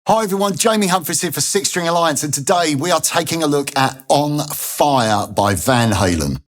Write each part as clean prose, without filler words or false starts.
Hi everyone, Jamie Humphries here for Six String Alliance, and today we are taking a look at On Fire by Van Halen.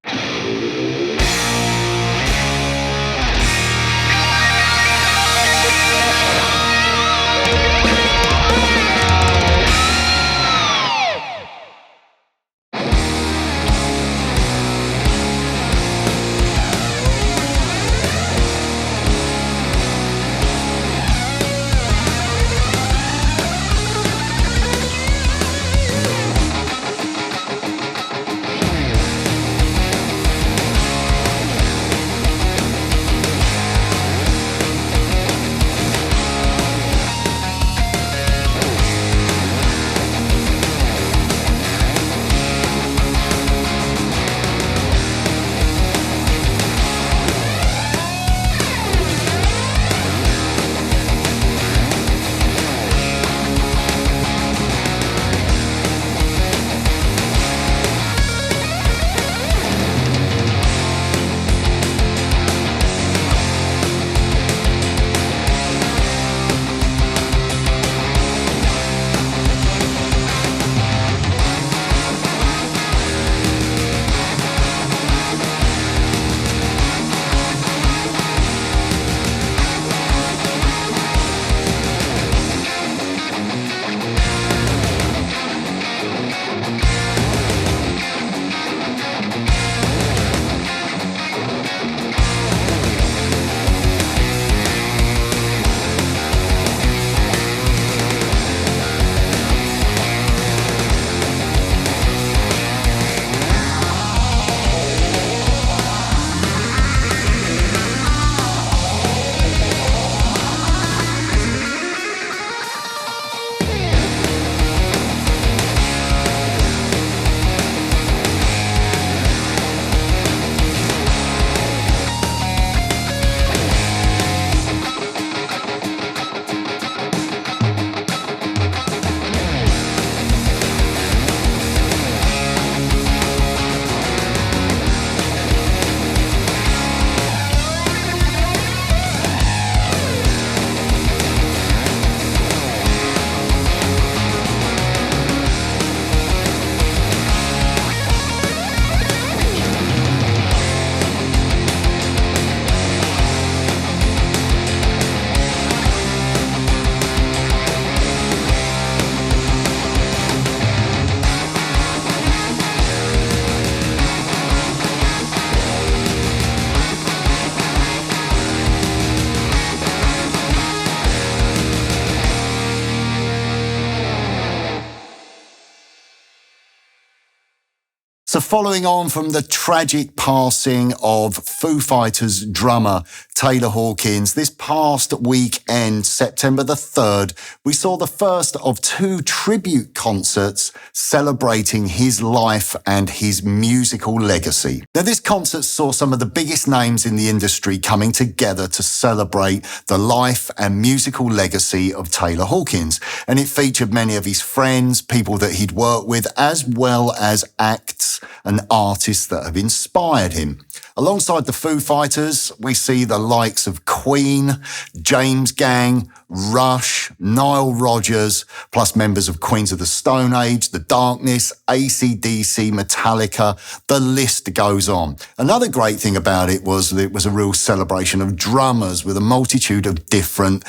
So following on from the tragic passing of Foo Fighters drummer Taylor Hawkins, this past weekend, September the 3rd, we saw the first of two tribute concerts celebrating his life and his musical legacy. Now, this concert saw some of the biggest names in the industry coming together to celebrate the life and musical legacy of Taylor Hawkins, and it featured many of his friends, people that he'd worked with, as well as acts and artists that have inspired him. Alongside the Foo Fighters, we see the likes of Queen, James Gang, Rush, Nile Rodgers, plus members of Queens of the Stone Age, The Darkness, AC/DC, Metallica, the list goes on. Another great thing about it was that it was a real celebration of drummers with a multitude of different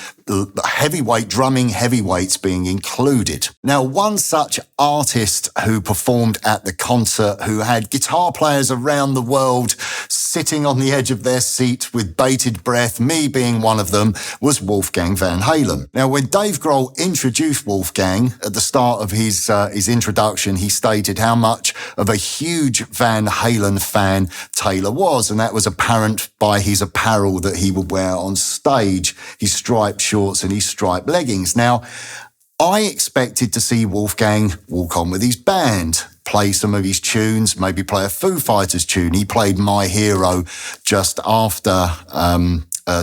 drumming heavyweights being included. Now, one such artist who performed at the concert, who had guitar players around the world sitting on the edge of their seat with bated breath, me being one of them, was Wolfgang Van Halen. Now, when Dave Grohl introduced Wolfgang at the start of his introduction, he stated how much of a huge Van Halen fan Taylor was, and that was apparent by his apparel that he would wear on stage, his striped shorts and his striped leggings. Now, I expected to see Wolfgang walk on with his band, play some of his tunes, maybe play a Foo Fighters tune. He played My Hero just after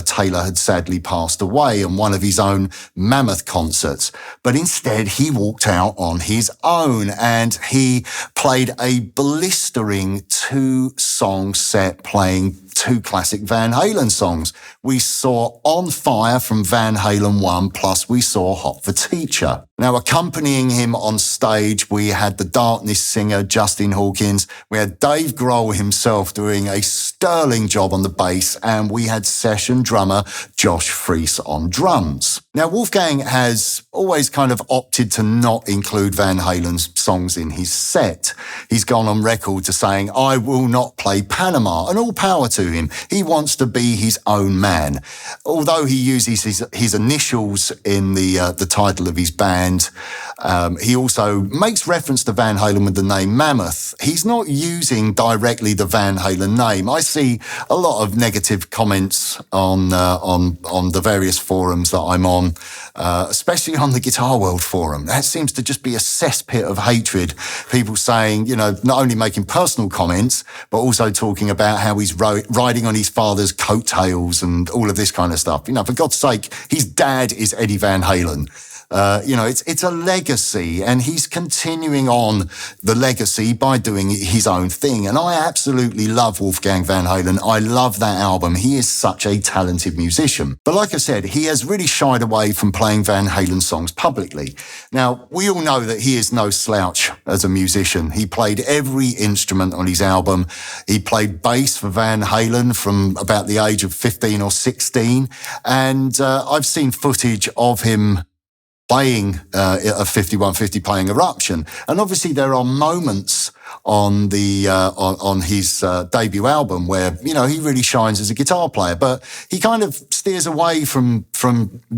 Taylor had sadly passed away in one of his own mammoth concerts. But instead, he walked out on his own and he played a blistering 2-song set playing two classic Van Halen songs. We saw On Fire from Van Halen 1, plus we saw Hot for Teacher. Now, accompanying him on stage, we had the Darkness singer, Justin Hawkins. We had Dave Grohl himself doing a sterling job on the bass, and we had session drummer Josh Freese on drums. Now, Wolfgang has always kind of opted to not include Van Halen's songs in his set. He's gone on record to saying, "I will not play Panama," and all power to him. He wants to be his own man. Although he uses his initials in the title of his band, he also makes reference to Van Halen with the name Mammoth. He's not using directly the Van Halen name. I see a lot of negative comments on the various forums that I'm on, especially on the Guitar World forum. That seems to just be a cesspit of hatred. People saying, not only making personal comments, but also talking about how he's riding on his father's coattails and all of this kind of stuff. For God's sake, his dad is Eddie Van Halen. It's a legacy, and he's continuing on the legacy by doing his own thing. And I absolutely love Wolfgang Van Halen. I love that album. He is such a talented musician. But like I said, he has really shied away from playing Van Halen songs publicly. Now, we all know that he is no slouch as a musician. He played every instrument on his album. He played bass for Van Halen from about the age of 15 or 16. And I've seen footage of him playing a 5150, playing Eruption, and obviously there are moments on his debut album where he really shines as a guitar player, but he kind of steers away from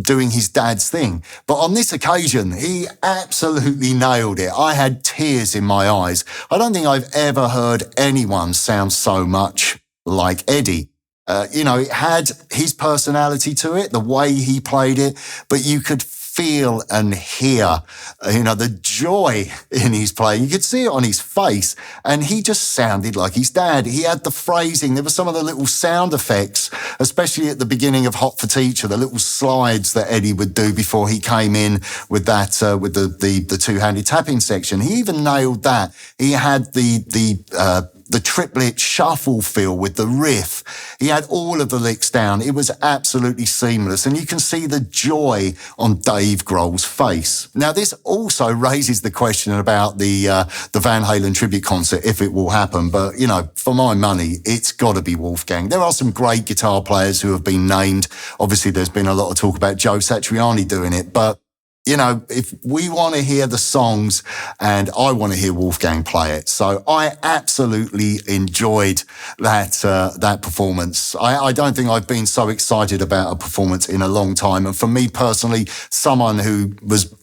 doing his dad's thing. But on this occasion, he absolutely nailed it. I had tears in my eyes. I don't think I've ever heard anyone sound so much like Eddie. It had his personality to it, the way he played it, but you could feel and hear, the joy in his playing. You could see it on his face, and he just sounded like his dad. He had the phrasing. There were some of the little sound effects, especially at the beginning of Hot for Teacher, the little slides that Eddie would do before he came in with that, with the two-handed tapping section. He even nailed that. He had the triplet shuffle feel with the riff. He had all of the licks down. It was absolutely seamless, and you can see the joy on Dave Grohl's face. Now, this also raises the question about the Van Halen tribute concert, if it will happen. But, for my money, it's got to be Wolfgang. There are some great guitar players who have been named. Obviously, there's been a lot of talk about Joe Satriani doing it, but if we want to hear the songs, and I want to hear Wolfgang play it. So I absolutely enjoyed that performance. I don't think I've been so excited about a performance in a long time. And for me personally, someone who was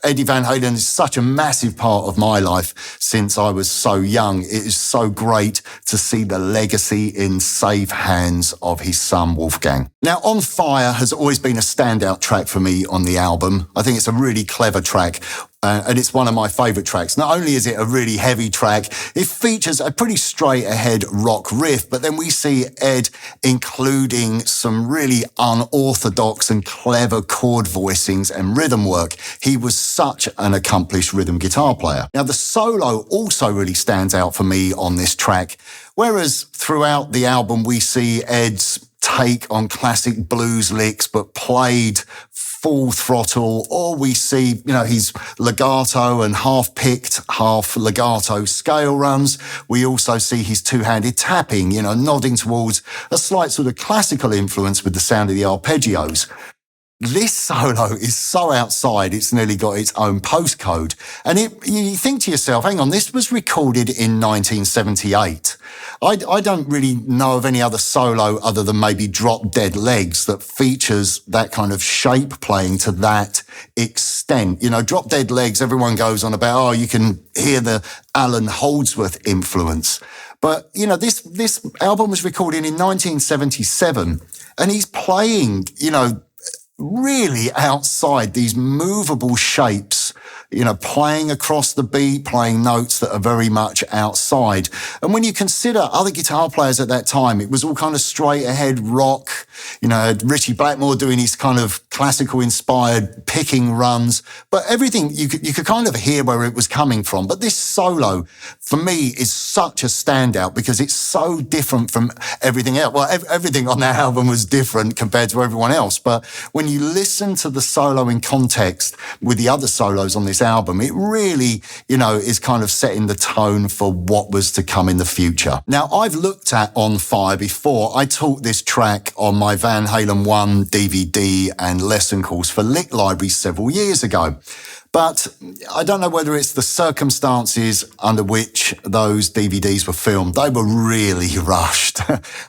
Eddie Van Halen is such a massive part of my life since I was so young. It is so great to see the legacy in safe hands of his son, Wolfgang. Now, On Fire has always been a standout track for me on the album. I think it's a really clever track. And it's one of my favourite tracks. Not only is it a really heavy track, it features a pretty straight-ahead rock riff, but then we see Ed including some really unorthodox and clever chord voicings and rhythm work. He was such an accomplished rhythm guitar player. Now, the solo also really stands out for me on this track, whereas throughout the album we see Ed's take on classic blues licks, but played full throttle, or we see, his legato and half-picked, half-legato scale runs. We also see his two-handed tapping, nodding towards a slight sort of classical influence with the sound of the arpeggios. This solo is so outside, it's nearly got its own postcode. And you think to yourself, hang on, this was recorded in 1978. I don't really know of any other solo other than maybe Drop Dead Legs that features that kind of shape playing to that extent. Drop Dead Legs, everyone goes on about, you can hear the Alan Holdsworth influence. But, this album was recorded in 1977, and he's playing, really outside these movable shapes, playing across the beat, playing notes that are very much outside. And when you consider other guitar players at that time, it was all kind of straight ahead rock. Had Richie Blackmore doing his kind of classical inspired picking runs, but everything you could kind of hear where it was coming from. But this solo, for me, is such a standout because it's so different from everything else. Well, everything on that album was different compared to everyone else. But when you listen to the solo in context with the other solos on this album, it really, is kind of setting the tone for what was to come in the future. Now, I've looked at On Fire before. I taught this track on my Van Halen 1 DVD and lesson course for Lick Library several years ago. But I don't know whether it's the circumstances under which those DVDs were filmed. They were really rushed.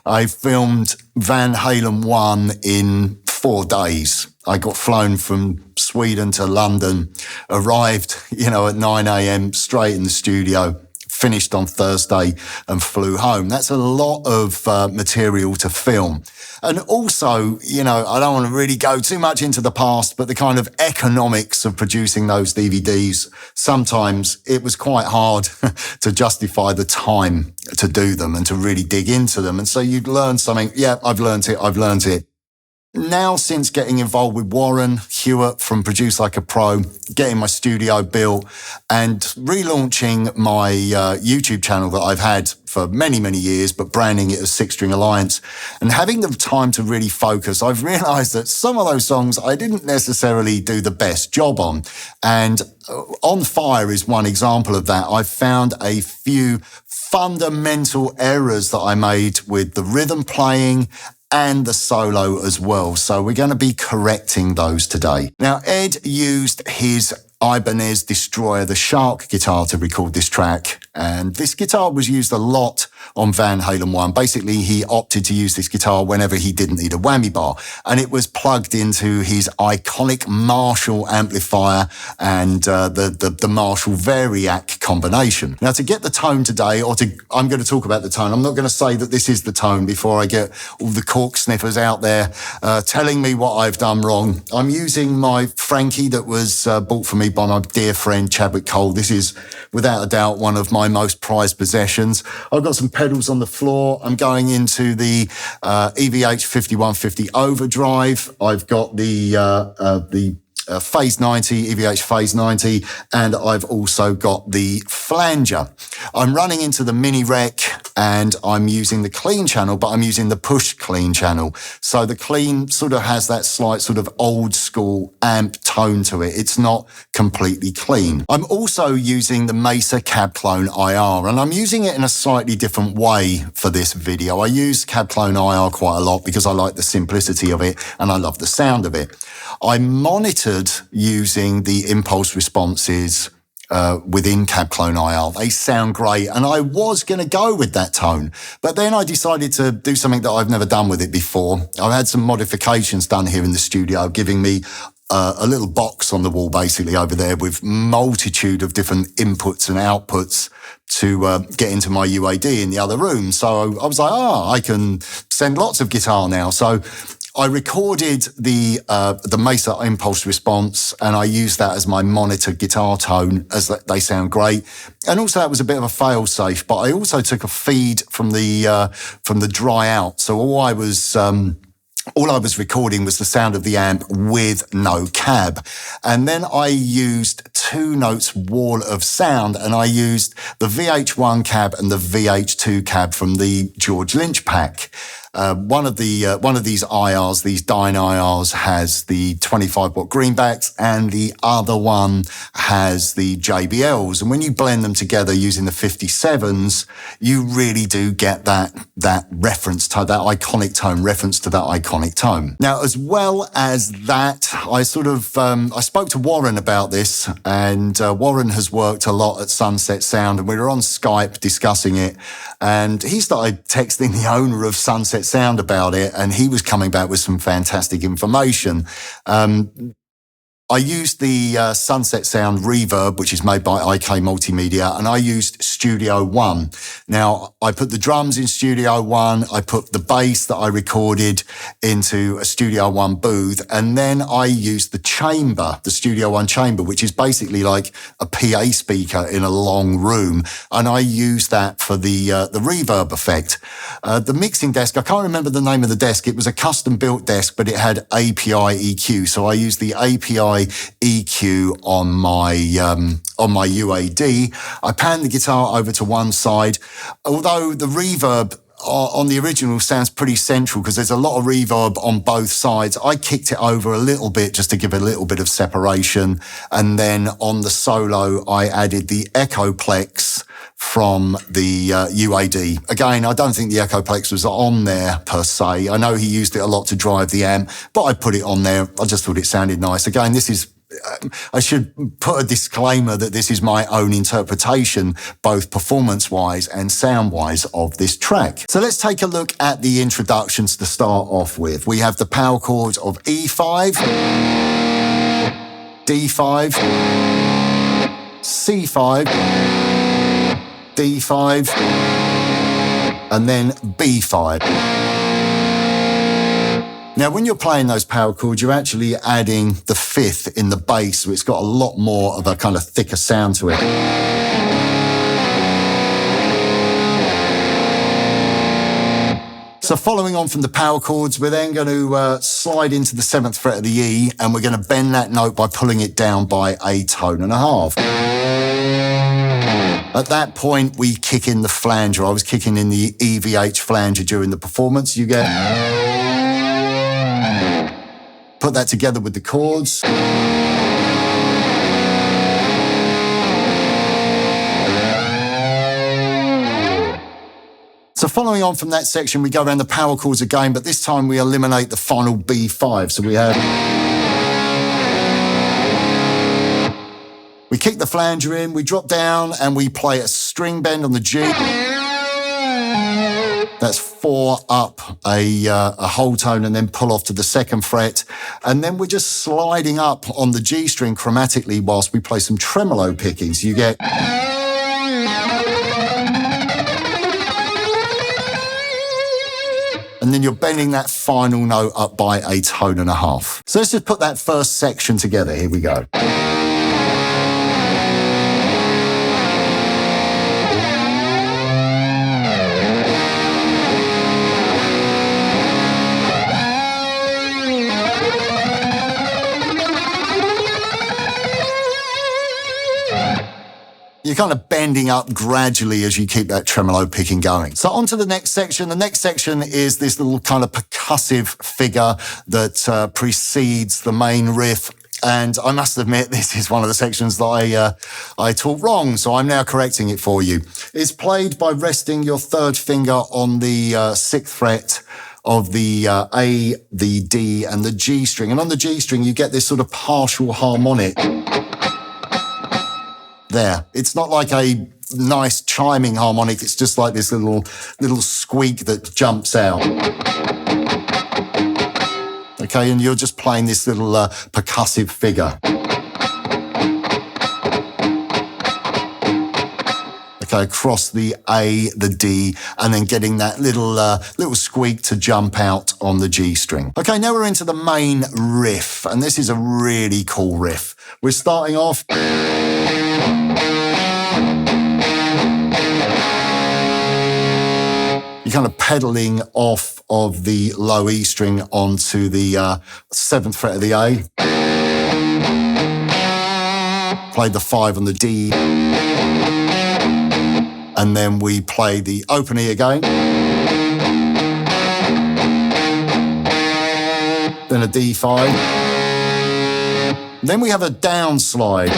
I filmed Van Halen 1 in 4 days. I got flown from Sweden to London, arrived, at 9 a.m. straight in the studio, finished on Thursday and flew home. That's a lot of material to film. And also, I don't want to really go too much into the past, but the kind of economics of producing those DVDs, sometimes it was quite hard to justify the time to do them and to really dig into them. And so you'd learn something. Yeah, I've learned it. Now, since getting involved with Warren Hewitt from Produce Like a Pro, getting my studio built and relaunching my YouTube channel that I've had for many, many years, but branding it as Six String Alliance and having the time to really focus, I've realized that some of those songs I didn't necessarily do the best job on. And On Fire is one example of that. I've found a few fundamental errors that I made with the rhythm playing and the solo as well. So we're going to be correcting those today. Now, Ed used his Ibanez Destroyer, the Shark guitar, to record this track. And this guitar was used a lot on Van Halen 1. Basically, he opted to use this guitar whenever he didn't need a whammy bar. And it was plugged into his iconic Marshall amplifier and the Marshall Variac combination. Now, to get the tone today, I'm going to talk about the tone. I'm not going to say that this is the tone before I get all the cork sniffers out there telling me what I've done wrong. I'm using my Frankie that was bought for me by my dear friend Chadwick Cole. This is, without a doubt, one of my most prized possessions. I've got some pedals on the floor. I'm going into the EVH 5150 overdrive. I've got the Phase 90, EVH Phase 90, and I've also got the flanger. I'm running into the mini rec and I'm using the clean channel, but I'm using the push clean channel. So the clean sort of has that slight sort of old school amp tone to it. It's not completely clean. I'm also using the Mesa Cab Clone IR, and I'm using it in a slightly different way for this video. I use Cab Clone IR quite a lot because I like the simplicity of it and I love the sound of it. I monitored using the impulse responses within Cab Clone IR. They sound great, and I was going to go with that tone, but then I decided to do something that I've never done with it before. I've had some modifications done here in the studio, giving me a little box on the wall basically over there with multitude of different inputs and outputs to get into my UAD in the other room. So I was like, I can send lots of guitar now. So I recorded the Mesa impulse response, and I used that as my monitor guitar tone, as they sound great. And also that was a bit of a fail safe, but I also took a feed from the dry out. So all I was recording was the sound of the amp with no cab. And then I used 2 notes wall of sound, and I used the VH1 cab and the VH2 cab from the George Lynch pack. One of these IRs, these Dyne IRs, has the 25-watt greenbacks, and the other one has the JBLs. And when you blend them together using the 57s, you really do get that reference to that iconic tone, reference to that iconic tone. Now, as well as that, I spoke to Warren about this, and Warren has worked a lot at Sunset Sound, and we were on Skype discussing it, and he started texting the owner of Sunset Sound about it, and he was coming back with some fantastic information. I used the Sunset Sound reverb, which is made by IK Multimedia, and I used Studio One. Now, I put the drums in Studio One, I put the bass that I recorded into a Studio One booth, and then I used the chamber, the Studio One chamber, which is basically like a PA speaker in a long room, and I used that for the reverb effect. The mixing desk, I can't remember the name of the desk. It was a custom-built desk, but it had API EQ, so I used the API EQ on my UAD. I panned the guitar over to one side, although the reverb on the original sounds pretty central because there's a lot of reverb on both sides. I kicked it over a little bit just to give a little bit of separation, and then on the solo I added the Echoplex from the UAD. Again, I don't think the Echoplex was on there per se. I know he used it a lot to drive the amp, but I put it on there. I just thought it sounded nice. Again, this is I should put a disclaimer that this is my own interpretation, both performance-wise and sound-wise, of this track. So let's take a look at the introductions to start off with. We have the power chords of E5, D5, C5, D5, and then B5. Now, when you're playing those power chords, you're actually adding the fifth in the bass, so it's got a lot more of a kind of thicker sound to it. So following on from the power chords, we're then going to slide into the 7th fret of the E, and we're going to bend that note by pulling it down by a tone and a half. At that point, we kick in the flanger. I was kicking in the EVH flanger during the performance. You get... Put that together with the chords. So following on from that section, we go around the power chords again, but this time we eliminate the final B5. So we have... We kick the flanger in, we drop down, and we play a string bend on the G. That's 4 up a whole tone and then pull off to the 2nd fret. And then we're just sliding up on the G string chromatically whilst we play some tremolo pickings. You get... And then you're bending that final note up by a tone and a half. So let's just put that first section together. Here we go. You're kind of bending up gradually as you keep that tremolo picking going. So on to the next section. The next section is this little kind of percussive figure that precedes the main riff. And I must admit, this is one of the sections that I taught wrong, so I'm now correcting it for you. It's played by resting your 3rd finger on the 6th fret of the A, the D, and the G string. And on the G string, you get this sort of partial harmonic. There. It's not like a nice chiming harmonic. It's just like this little squeak that jumps out. Okay, and you're just playing this little percussive figure. Okay, across the A, the D, and then getting that little squeak to jump out on the G string. Okay, now we're into the main riff, and this is a really cool riff. We're starting off... You're kind of pedaling off of the low E string onto the 7th fret of the A. Play the 5 on the D. And then we play the open E again. Then a D5. Then we have a down slide.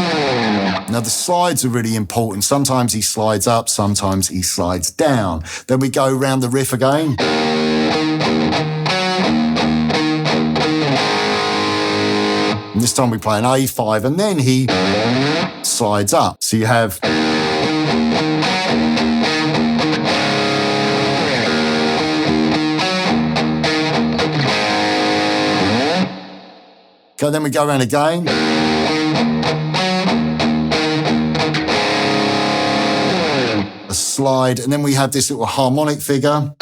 Now the slides are really important. Sometimes he slides up, sometimes he slides down. Then we go round the riff again. And this time we play an A5 and then he slides up. So you have... Okay, then we go around again. slide, and then we have this little harmonic figure.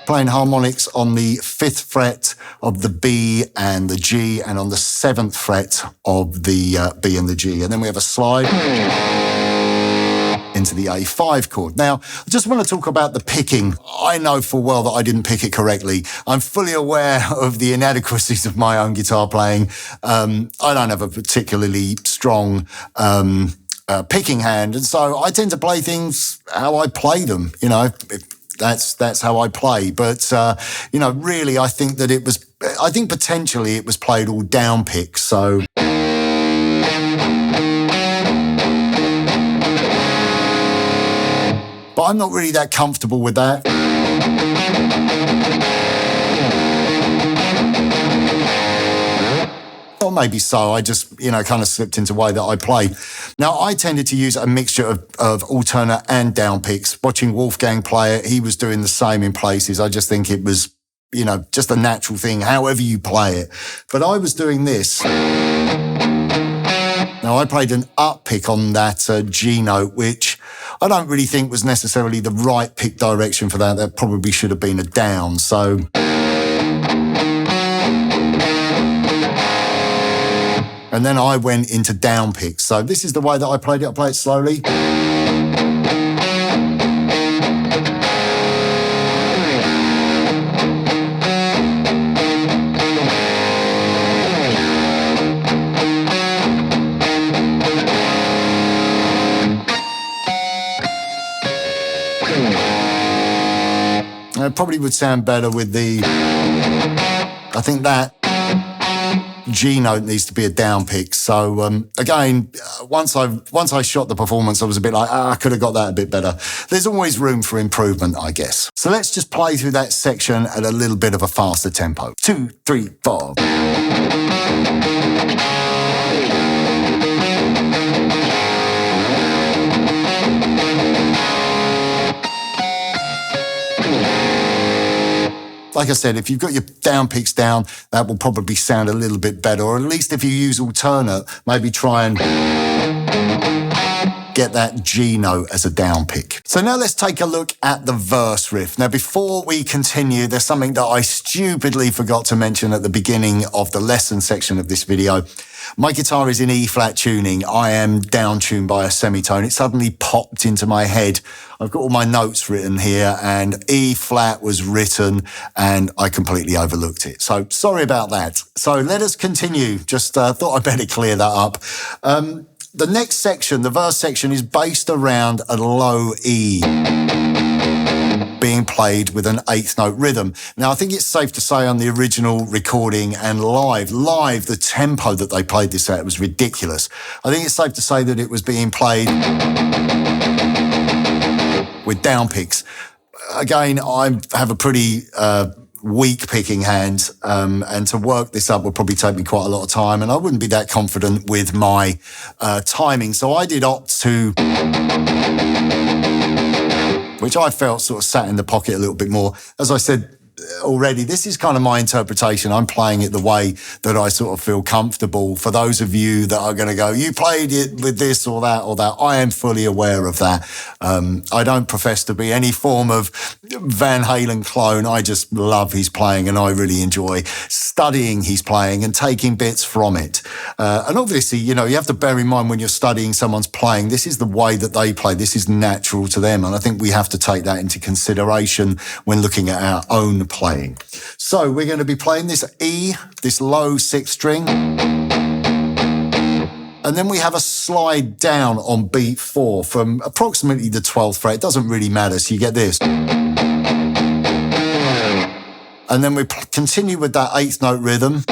Playing harmonics on the 5th fret of the B and the G, and on the 7th fret of the B and the G. And then we have a slide into the A5 chord. Now, I just want to talk about the picking. I know full well that I didn't pick it correctly. I'm fully aware of the inadequacies of my own guitar playing. I don't have a particularly strong picking hand, and so I tend to play things how I play them, you know. That's how I play. But, you know, really, I think potentially it was played all down pick. So. But I'm not really that comfortable with that. Or maybe so, I just, you know, kind of slipped into the way that I play. Now, I tended to use a mixture of alternate and down picks. Watching Wolfgang play it, he was doing the same in places. I just think it was, you know, just a natural thing, however you play it. But I was doing this. Now, I played an up pick on that G note, which I don't really think was necessarily the right pick direction for that. That probably should have been a down, so. And then I went into down picks. So this is the way that I played it. I play it slowly. It probably would sound better with the, I think that G note needs to be a down pick. So again, once I shot the performance, I was a bit like, I could have got that a bit better. There's always room for improvement, I guess. So let's just play through that section at a little bit of a faster tempo. 2, 3, 4. Like I said, if you've got your down picks down, that will probably sound a little bit better. Or at least if you use alternate, maybe try and get that G note as a down pick. So now let's take a look at the verse riff. Now, before we continue, there's something that I stupidly forgot to mention at the beginning of the lesson section of this video. My guitar is in E flat tuning. I am down tuned by a semitone. It suddenly popped into my head. I've got all my notes written here, and E flat was written and I completely overlooked it. So sorry about that. So let us continue. Just thought I'd better clear that up. The next section, the verse section, is based around a low E being played with an 8th note rhythm. Now, I think it's safe to say on the original recording and live, the tempo that they played this at was ridiculous. I think it's safe to say that it was being played with down picks. Again, I have a pretty weak picking hand, and to work this up would probably take me quite a lot of time, and I wouldn't be that confident with my timing. So I did opt to, which I felt sort of sat in the pocket a little bit more. As I said already, this is kind of my interpretation. I'm playing it the way that I sort of feel comfortable. For those of you that are going to go, you played it with this or that, I am fully aware of that. I don't profess to be any form of Van Halen clone. I just love his playing, and I really enjoy studying his playing and taking bits from it. And obviously, you know, you have to bear in mind when you're studying someone's playing, this is the way that they play. This is natural to them. And I think we have to take that into consideration when looking at our own playing. So we're going to be playing this E, this low 6th string. And then we have a slide down on beat 4 from approximately the 12th fret. It doesn't really matter. So you get this. And then we continue with that 8th note rhythm.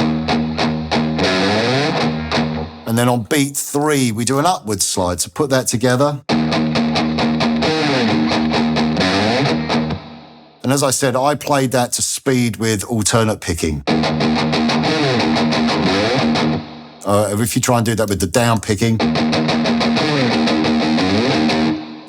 And then on beat 3, we do an upward slide. So put that together. And as I said, I played that to speed with alternate picking. If you try and do that with the down picking,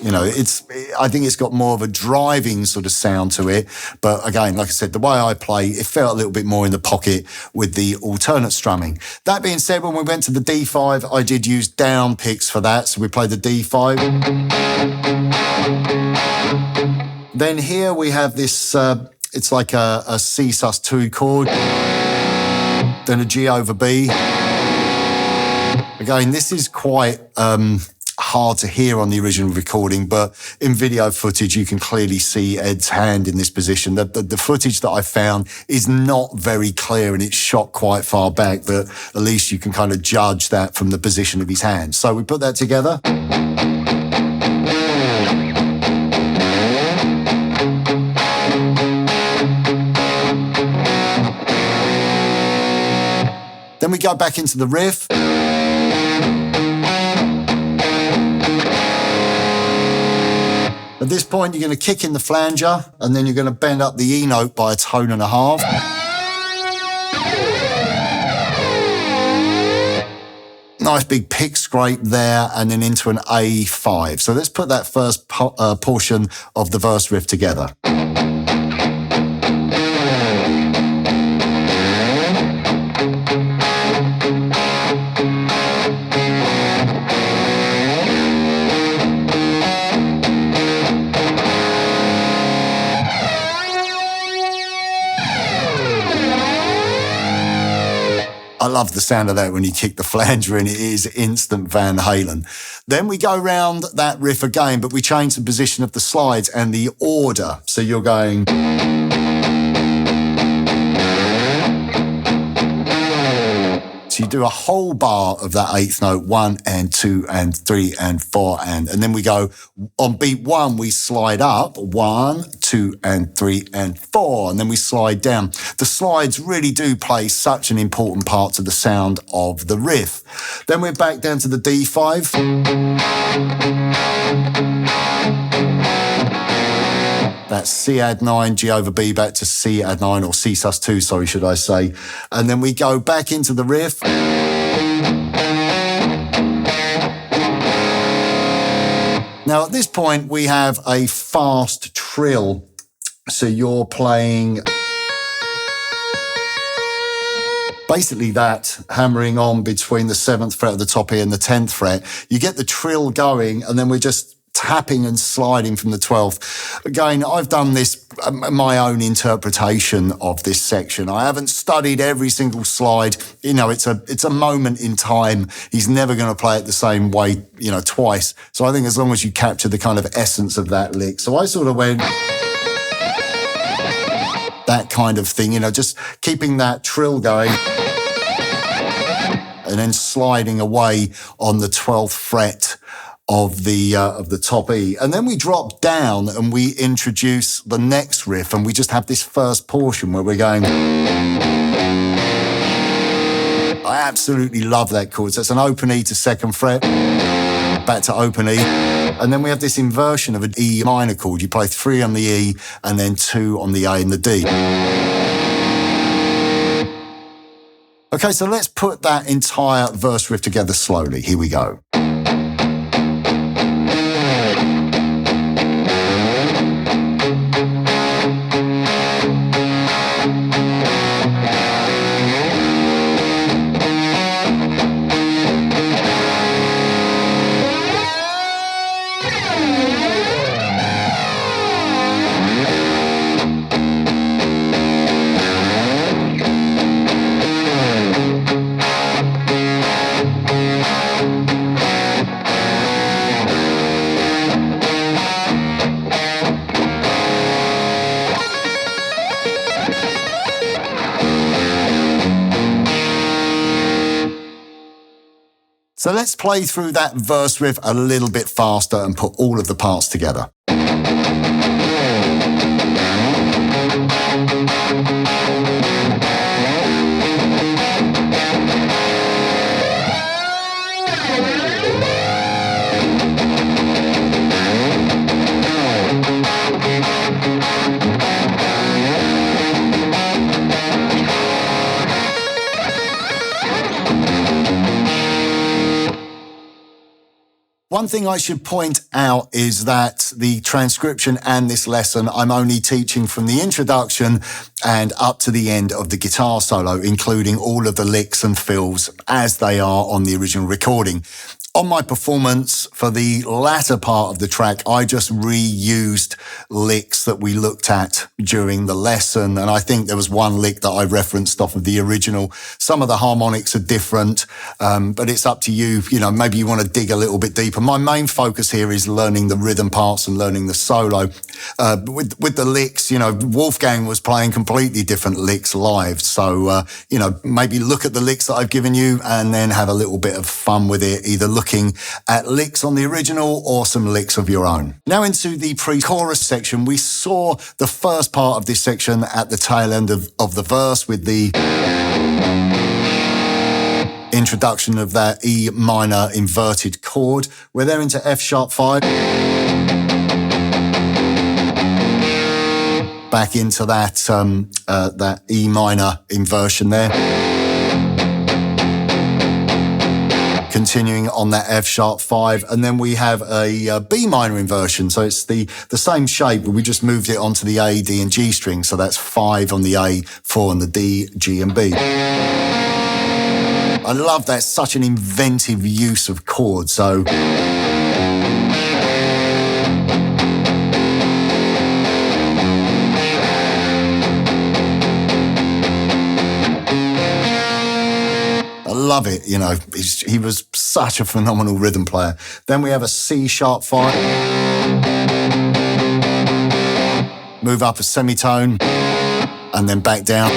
You know, I think it's got more of a driving sort of sound to it. But again, like I said, the way I play, it felt a little bit more in the pocket with the alternate strumming. That being said, when we went to the D5, I did use down picks for that. So we played the D5. Then here we have this, it's like a C sus2 chord, then a G over B. Again, this is quite hard to hear on the original recording, but in video footage, you can clearly see Ed's hand in this position. The footage that I found is not very clear and it's shot quite far back, but at least you can kind of judge that from the position of his hand. So we put that together. Then we go back into the riff. At this point, you're going to kick in the flanger, and then you're going to bend up the E note by a tone and a half. Nice big pick scrape there, and then into an A5. So let's put that first portion of the verse riff together. I love the sound of that when you kick the flanger in. It is instant Van Halen. Then we go round that riff again, but we change the position of the slides and the order. So you're going... So you do a whole bar of that eighth note, 1 and 2 and 3 and 4 and then we go on beat 1, we slide up 1, 2 and 3 and 4, and then we slide down. The slides really do play such an important part to the sound of the riff. Then we're back down to the D5. That's C add 9, G over B back to C add 9, or C sus2, sorry, should I say. And then we go back into the riff. Now, at this point, we have a fast trill. So you're playing basically that, hammering on between the 7th fret of the top E and the 10th fret. You get the trill going, and then we're just tapping and sliding from the 12th. Again, I've done this, my own interpretation of this section. I haven't studied every single slide. You know, it's a moment in time. He's never going to play it the same way, you know, twice. So I think as long as you capture the kind of essence of that lick. So I sort of went... that kind of thing, you know, just keeping that trill going and then sliding away on the 12th fret of the top E. And then we drop down and we introduce the next riff, and we just have this first portion where we're going... I absolutely love that chord. So it's an open E to 2nd fret, back to open E. And then we have this inversion of an E minor chord. You play 3 on the E and then 2 on the A and the D. Okay, so let's put that entire verse riff together slowly. Here we go. So let's play through that verse riff a little bit faster and put all of the parts together. One thing I should point out is that the transcription and this lesson, I'm only teaching from the introduction and up to the end of the guitar solo, including all of the licks and fills as they are on the original recording. On my performance for the latter part of the track, I just reused licks that we looked at during the lesson. And I think there was one lick that I referenced off of the original. Some of the harmonics are different, but it's up to you. You know, maybe you want to dig a little bit deeper. My main focus here is learning the rhythm parts and learning the solo. With the licks, you know, Wolfgang was playing completely different licks live. So, you know, maybe look at the licks that I've given you and then have a little bit of fun with it, either looking at licks on the original or some licks of your own. Now into the pre-chorus section. We saw the first part of this section at the tail end of the verse with the introduction of that E minor inverted chord. We're there into F sharp 5. Back into that, that E minor inversion there. Continuing on that F sharp 5, and then we have a B minor inversion. So it's the same shape, but we just moved it onto the A, D, and G string. So that's 5 on the A, 4 on the D, G, and B. I love that. Such an inventive use of chords. So love it, you know, he was such a phenomenal rhythm player. Then we have a C sharp 5. Move up a semitone and then back down.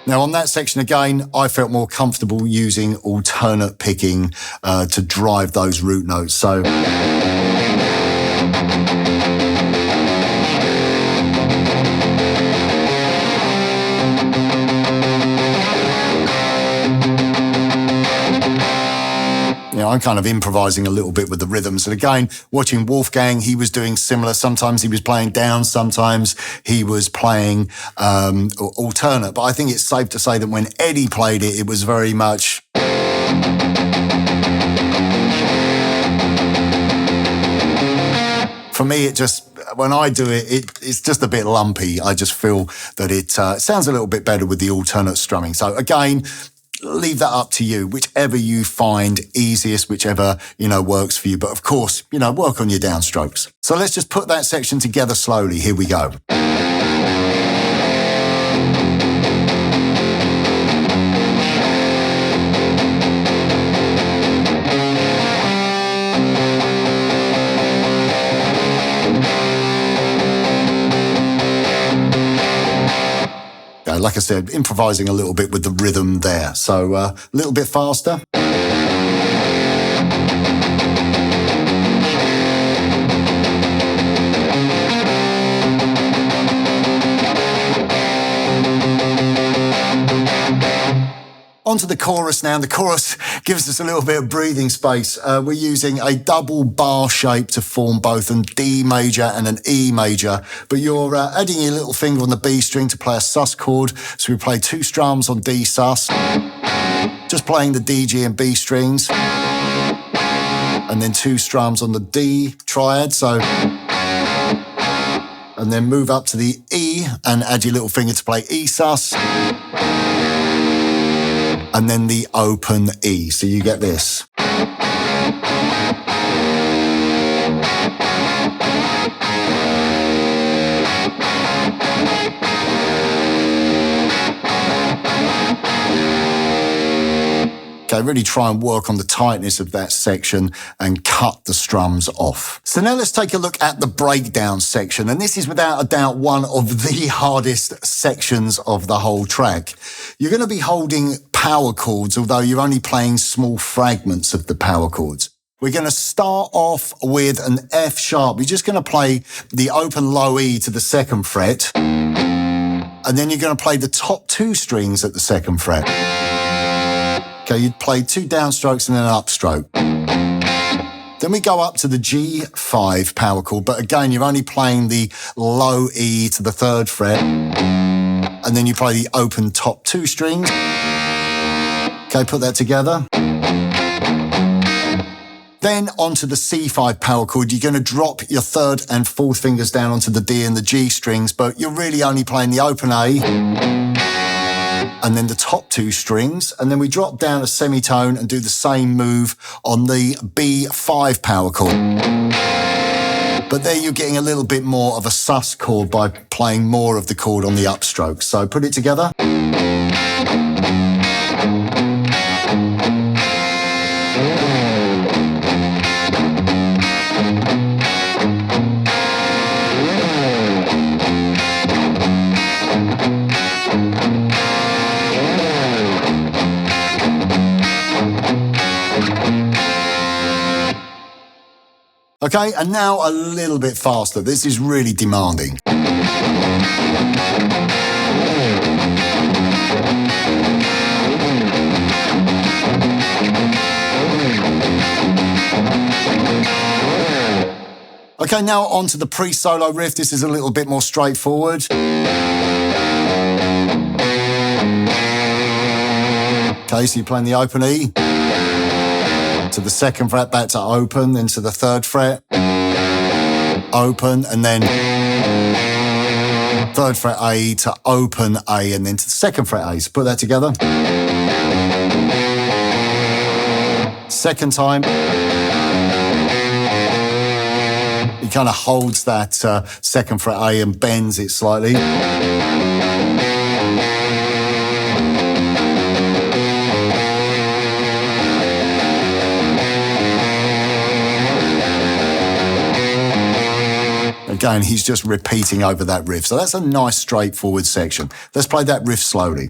Now on that section again, I felt more comfortable using alternate picking to drive those root notes. So I'm kind of improvising a little bit with the rhythms. And again, watching Wolfgang, he was doing similar. Sometimes he was playing down, sometimes he was playing alternate. But I think it's safe to say that when Eddie played it, it was very much... For me, it just, when I do it, it's just a bit lumpy. I just feel that it sounds a little bit better with the alternate strumming. So again, leave that up to you, whichever you find easiest, whichever, you know, works for you. But of course, you know, work on your downstrokes. So let's just put that section together slowly. Here we go. Like I said, improvising a little bit with the rhythm there. So a little bit faster. Onto the chorus now. The chorus gives us a little bit of breathing space. We're using a double bar shape to form both an D major and an E major, but you're adding your little finger on the B string to play a sus chord. So we play 2 strums on D sus, just playing the D, G, and B strings, and then 2 strums on the D triad. So, and then move up to the E and add your little finger to play E sus. And then the open E. So you get this. Okay, really try and work on the tightness of that section and cut the strums off. So now let's take a look at the breakdown section. And this is without a doubt one of the hardest sections of the whole track. You're going to be holding power chords, although you're only playing small fragments of the power chords. We're going to start off with an F sharp. You're just going to play the open low E to the 2nd fret. And then you're going to play the top 2 strings at the 2nd fret. Okay, you'd play 2 downstrokes and then an upstroke. Then we go up to the G5 power chord, but again, you're only playing the low E to the 3rd fret. And then you play the open top 2 strings. Okay, Okay, put that together. Then onto the C5 power chord, you're going to drop your third and fourth fingers down onto the D and the G strings, but you're really only playing the open A and then the top two strings. And then we drop down a semitone and do the same move on the B5 power chord. But there you're getting a little bit more of a sus chord by playing more of the chord on the upstroke. So put it together. Okay, and now a little bit faster. This is really demanding. Okay, now on to the pre-solo riff. This is a little bit more straightforward. Okay, so you're playing the open E to the second fret, back to open, then to the third fret, open, and then third fret A to open A, and then to the second fret A. So put that together. Second time. He kind of holds that second fret A and bends it slightly. Again, he's just repeating over that riff. So that's a nice straightforward section. Let's play that riff slowly.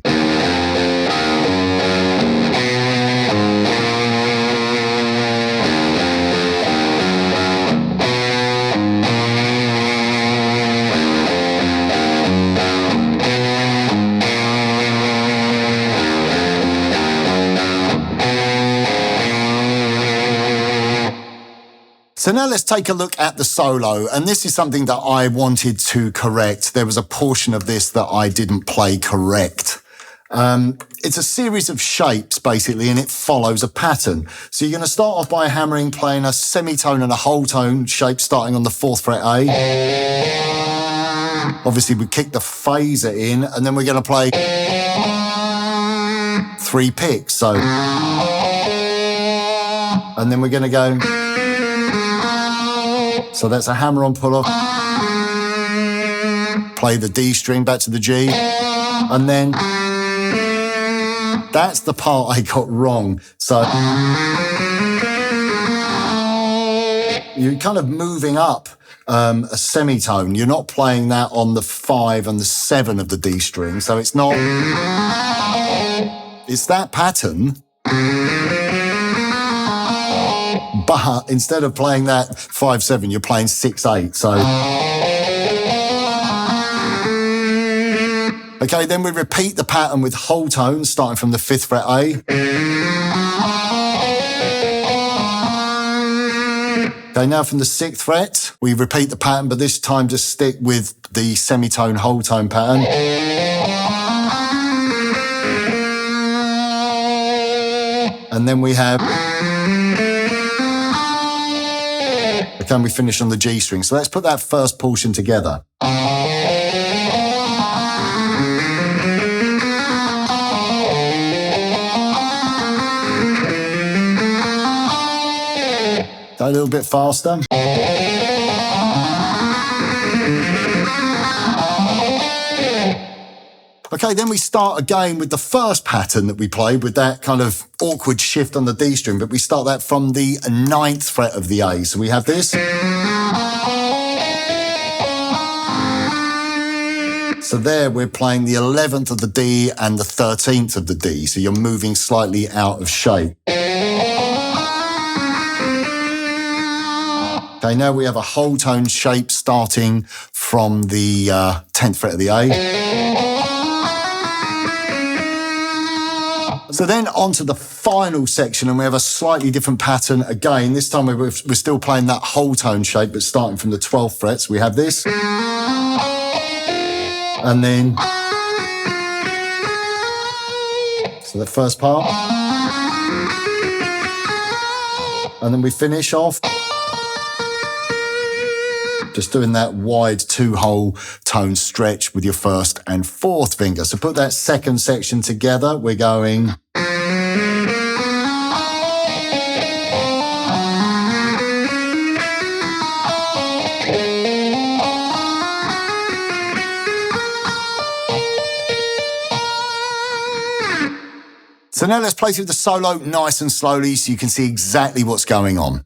So now let's take a look at the solo, and this is something that I wanted to correct. There was a portion of this that I didn't play correct. It's a series of shapes, basically, and it follows a pattern. So you're going to start off by hammering, playing a semitone and a whole tone shape starting on the fourth fret A. Obviously, we kick the phaser in, and then we're going to play 3 picks. So, and then we're going to go... So that's a hammer-on pull-off. Play the D string back to the G. And then that's the part I got wrong. So you're kind of moving up a semitone. You're not playing that on the 5 and the 7 of the D string. So it's not... It's that pattern... But instead of playing that 5-7, you're playing 6-8. So, okay, then we repeat the pattern with whole tones, starting from the 5th fret A. Okay, now from the 6th fret, we repeat the pattern, but this time just stick with the semitone whole tone pattern. And then we have... Can we finish on the G string? So let's put that first portion together. A little bit faster. Okay, then we start again with the first pattern that we played with that kind of awkward shift on the D string, but we start that from the 9th fret of the A. So we have this. So there we're playing the 11th of the D and the 13th of the D. So you're moving slightly out of shape. Okay, now we have a whole tone shape starting from the 10th fret of the A. So then onto the final section, and we have a slightly different pattern again. This time we're still playing that whole tone shape, but starting from the 12th fret. So we have this. And then, so the first part. And then we finish off just doing that wide 2-hole tone stretch with your first and fourth finger. So put that second section together. We're going. So now let's play through the solo nice and slowly so you can see exactly what's going on.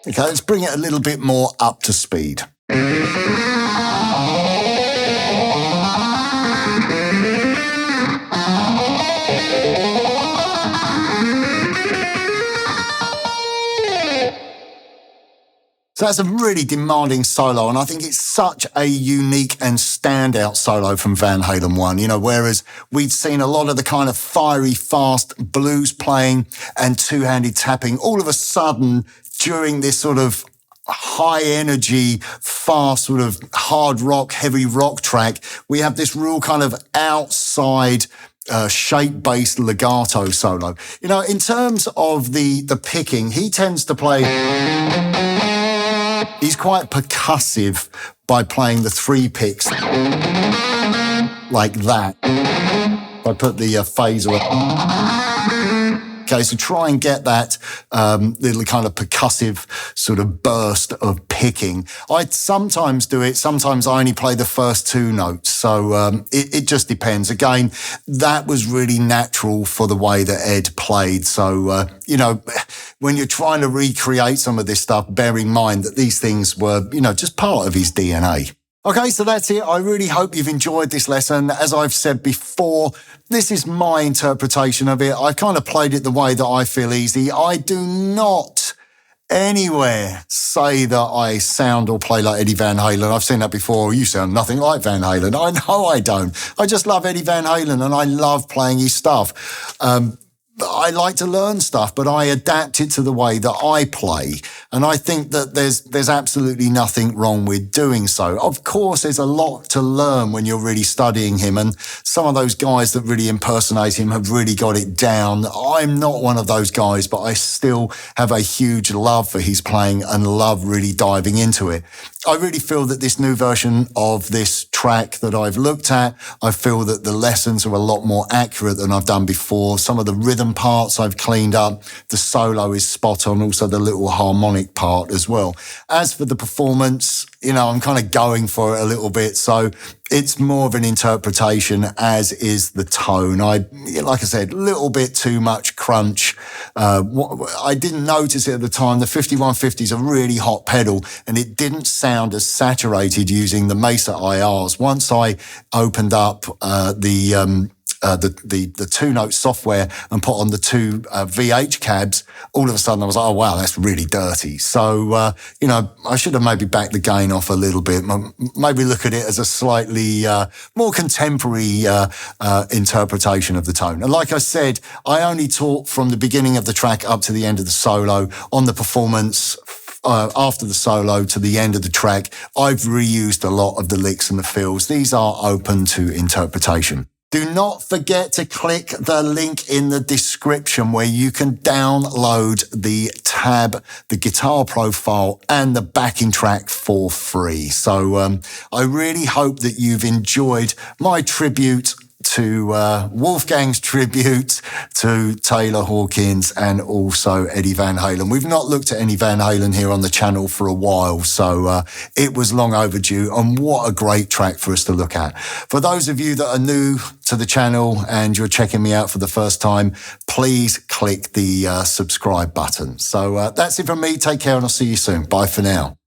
Okay, let's bring it a little bit more up to speed. So that's a really demanding solo, and I think it's such a unique and standout solo from Van Halen 1, whereas we'd seen a lot of the kind of fiery, fast blues playing and two-handed tapping, all of a sudden, during this sort of high energy, fast sort of hard rock, heavy rock track, we have this real kind of outside shape-based legato solo. In terms of the picking, he tends to play. He's quite percussive by playing the 3 picks like that. I put the phaser up. Okay, so try and get that little kind of percussive sort of burst of picking. I sometimes do it. Sometimes I only play the first 2 notes. So it just depends. Again, that was really natural for the way that Ed played. So, when you're trying to recreate some of this stuff, bear in mind that these things were, just part of his DNA. Okay, so that's it. I really hope you've enjoyed this lesson. As I've said before, this is my interpretation of it. I kind of played it the way that I feel easy. I do not anywhere say that I sound or play like Eddie Van Halen. I've seen that before. You sound nothing like Van Halen. I know I don't. I just love Eddie Van Halen and I love playing his stuff. I like to learn stuff, but I adapt it to the way that I play. And I think that there's absolutely nothing wrong with doing so. Of course, there's a lot to learn when you're really studying him. And some of those guys that really impersonate him have really got it down. I'm not one of those guys, but I still have a huge love for his playing and love really diving into it. I really feel that this new version of this track that I've looked at, I feel that the lessons are a lot more accurate than I've done before. Some of the rhythm parts I've cleaned up. The solo is spot on. Also the little harmonic part as well. As for the performance, I'm kind of going for it a little bit. So it's more of an interpretation, as is the tone. Like I said, a little bit too much crunch. I didn't notice it at the time. The 5150 is a really hot pedal and it didn't sound as saturated using the Mesa IRs. Once I opened up the 2-note software and put on the 2 VH cabs, all of a sudden I was like, oh wow, that's really dirty. So, I should have maybe backed the gain off a little bit, maybe look at it as a slightly more contemporary interpretation of the tone. And like I said, I only taught from the beginning of the track up to the end of the solo. On the performance, after the solo to the end of the track, I've reused a lot of the licks and the fills. These are open to interpretation. Do not forget to click the link in the description where you can download the tab, the guitar profile and the backing track for free. So I really hope that you've enjoyed my tribute to Wolfgang's tribute to Taylor Hawkins and also Eddie Van Halen. We've not looked at any Van Halen here on the channel for a while, so it was long overdue, and what a great track for us to look at. For those of you that are new to the channel and you're checking me out for the first time, please click the subscribe button. So that's it from me. Take care and I'll see you soon. Bye for now.